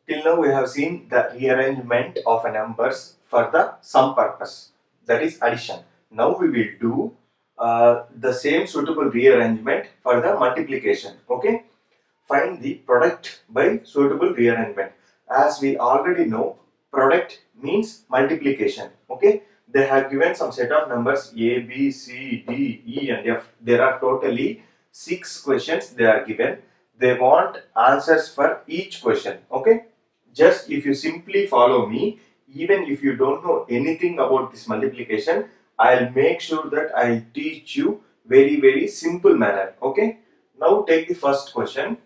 Till now we have seen the rearrangement of a numbers for the sum purpose, that is addition. Now we will do the same suitable rearrangement for the multiplication. Okay, find the product by suitable rearrangement. As we already know, product means multiplication. Okay, they have given some set of numbers A, B, C, D, E and F. There are totally 6 questions they are given. They want answers for each question. Okay, just if you simply follow me, even if you don't know anything about this multiplication, I'll make sure that I teach you very simple manner. Okay, now take the first question.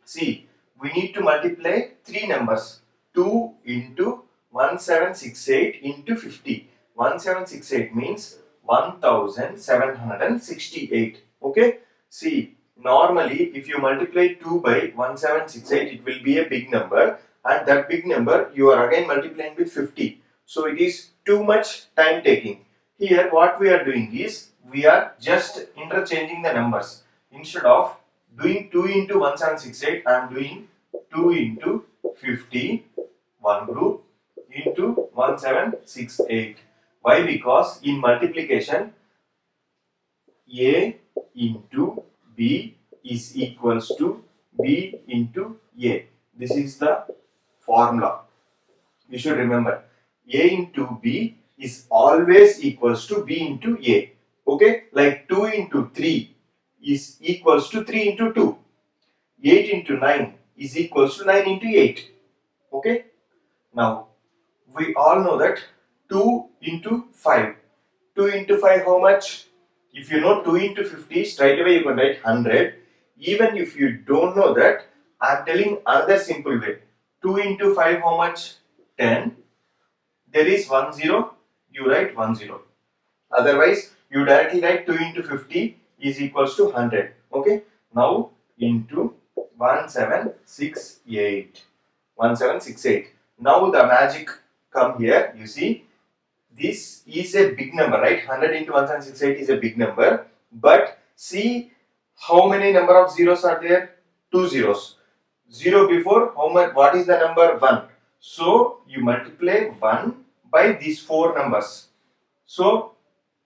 See, we need to multiply 3 numbers. 2 into 1768 into 50. 1768 means 1768. Okay. See, normally if you multiply 2 by 1768, it will be a big number, and that big number you are again multiplying with 50. So it is too much time taking. Here what we are doing is, we are just interchanging the numbers. Instead of doing 2 into 1768, I am doing 2 into 50, one group, into 1768. Why? Because in multiplication, A into B is equals to B into A. This is the formula. You should remember, A into B is always equals to B into A. Okay, like 2 into 3 is equals to 3 into 2. 8 into 9 is equals to 9 into 8. Okay, now we all know that 2 into 5. 2 into 5 how much? If you know 2 into 50, straight away you can write 100. Even if you don't know that, I am telling another simple way. 2 into 5 how much? 10. There is 1 0, you write 1 0. Otherwise, you directly write 2 into 50 is equals to 100. Okay, now into 1768. 1768. Now the magic come here. You see, this is a big number, right? 100 into 1768 is a big number. But see how many number of zeros are there? 2 zeros. 0 before, how much? What is the number? 1. So you multiply 1 by these 4 numbers. So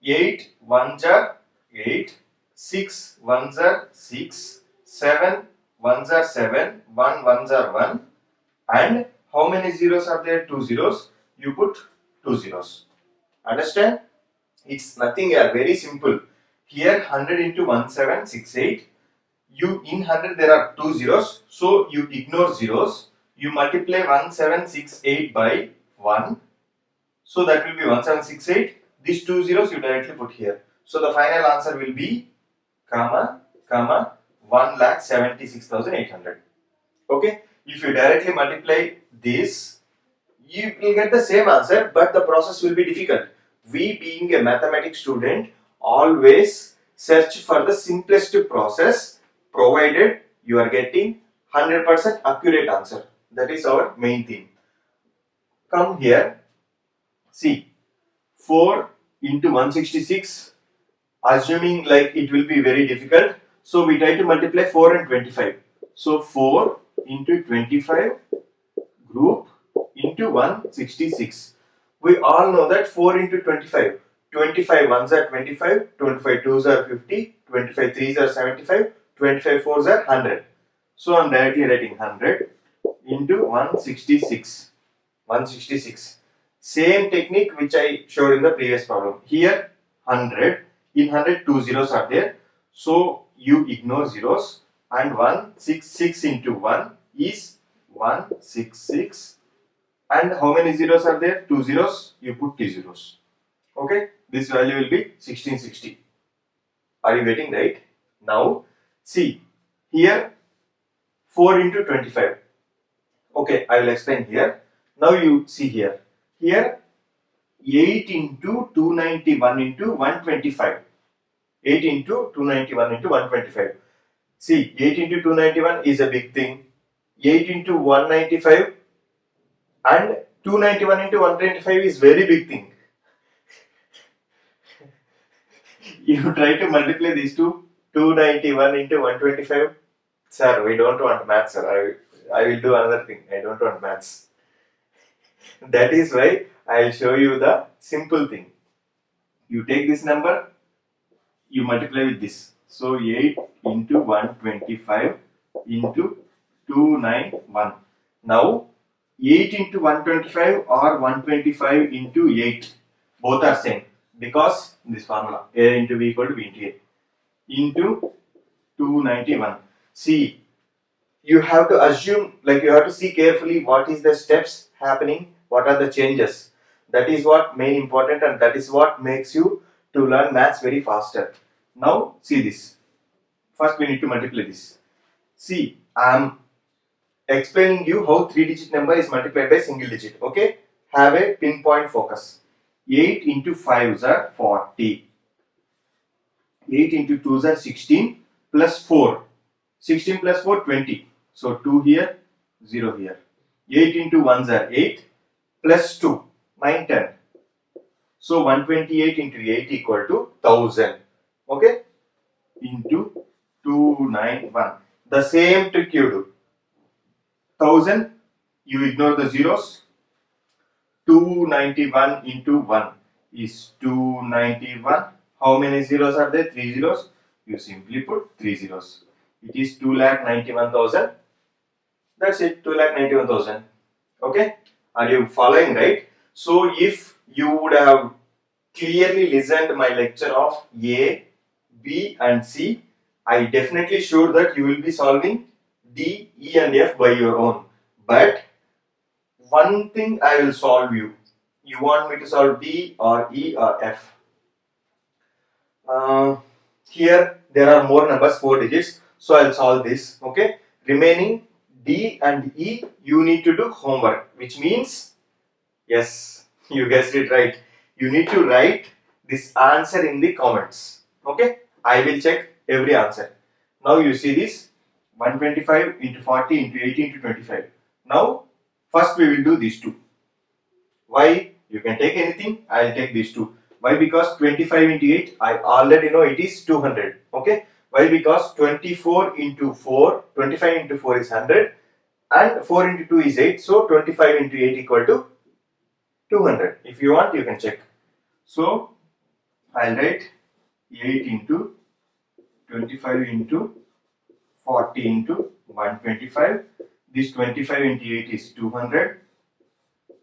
8 ones are 8, 6 ones are 6, 7 ones are 7, 1 ones are 1, and how many zeros are there? 2 zeros. You put 2 zeros. Understand? It's nothing here, very simple. Here 100 into 1768, you in 100 there are 2 zeros, so you ignore zeros. You multiply 1768 by 1, so that will be 1768. These 2 zeros you directly put here. So the final answer will be comma 1,76,800. Okay. If you directly multiply this, you will get the same answer, but the process will be difficult. We, being a mathematics student, always search for the simplest process, provided you are getting 100% accurate answer. That is our main theme. Come here. See, 4 into 166, assuming like it will be very difficult, so we try to multiply 4 and 25. So 4 into 25 group into 166. We all know that 4 into 25. 25 ones are 25, 25 twos are 50, 25 threes are 75, 25 fours are 100. So I am directly writing 100 into 166. 166. Same technique which I showed in the previous problem. Here 100, in 100 2 zeros are there, so you ignore zeros, and 166 into 1 is 166, and how many zeros are there? 2 zeros, you put 2 zeros. Okay, this value will be 1660. Are you getting right? Now see, here 4 into 25. Okay, I will explain here. Now you see here. Here 8 into 291 into 125. 8 into 291 into 125. See, 8 into 291 is a big thing. 8 into 195 and 291 into 125 is very big thing. You try to multiply these two. 291 into 125. Sir, we don't want math, sir. I will do another thing. I don't want maths. That is why I will show you the simple thing. You take this number, you multiply with this. So 8 into 125 into 291. Now 8 into 125 or 125 into 8, both are same because this formula A into B equal to B into A into 291. See, you have to assume, like you have to see carefully what is the steps happening, what are the changes. That is what main important, and that is what makes you to learn maths very faster. Now see this. First we need to multiply this. See, I am explaining you how 3-digit number is multiplied by single digit. Okay, have a pinpoint focus. 8 into 5 are 40. 8 into 2 are 16 plus 4. 16 plus 4, 20. So 2 here, 0 here. 8 into 1 are 8 plus 2, 9, 10. So 128 into 8 equal to 1000. Okay, into 291. The same trick you do. 1000, you ignore the zeros. 291 into 1 is 291. How many zeros are there? 3 zeros. You simply put 3 zeros. It is 2,91,000. That's it, 2,91,000. Okay, are you following, right? So if you would have clearly listened my lecture of A, B and C, I definitely sure that you will be solving D, E and F by your own. But one thing I will solve you. You want me to solve D or E or F? Here there are more numbers, 4 digits. So I will solve this. Okay. Remaining D and E, you need to do homework, which means, yes, you guessed it right. You need to write this answer in the comments. Okay. I will check every answer. Now you see this 125 into 40 into 80 into 25. Now first we will do these two. Why? You can take anything. I will take these two. Why? Because 25 into 8, I already know it is 200. Okay. Why? Because 24 into 4, 25 into 4 is 100 and 4 into 2 is 8. So 25 into 8 equal to 200. If you want, you can check. So I'll write 8 into 25 into 40 into 125. This 25 into 8 is 200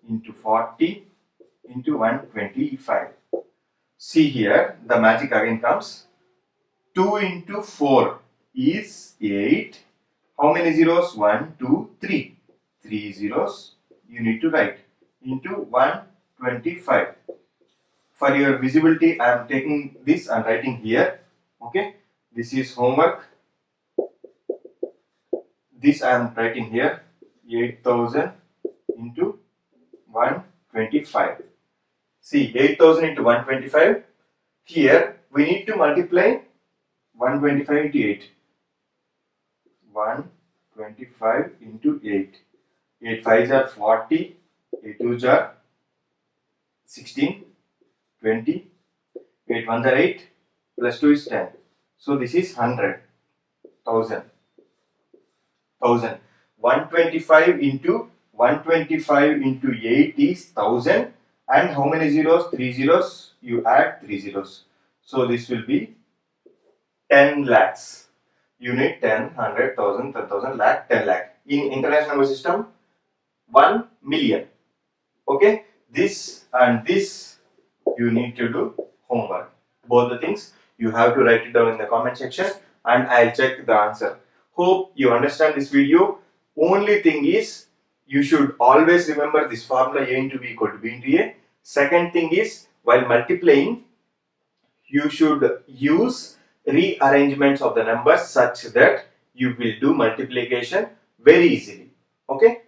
into 40 into 125. See here, the magic again comes. 2 into 4 is 8. How many zeros? 1, 2, 3. 3 zeros you need to write into 125. For your visibility, I am taking this and writing here. Okay, this is homework. This I am writing here, 8000 into 125. See, 8000 into 125. Here we need to multiply 125 into 8. 125 into 8. 8 5s are 40. 8 2s are 16. 20. 8 1s are 8. Plus 2 is 10. So this is 100. 1000. 1000. 125 into 125 into 8 is 1000. And how many zeros? 3 zeros. You add 3 zeros. So this will be 10 lakhs. You need 10, 100, 1000, 10,000, lakh, 10 lakh. In international number system, 1 million. Okay. This and this you need to do homework. Both the things you have to write it down in the comment section and I'll check the answer. Hope you understand this video. Only thing is, you should always remember this formula A into B equal to B into A. Second thing is, while multiplying, you should use rearrangements of the numbers such that you will do multiplication very easily. Okay.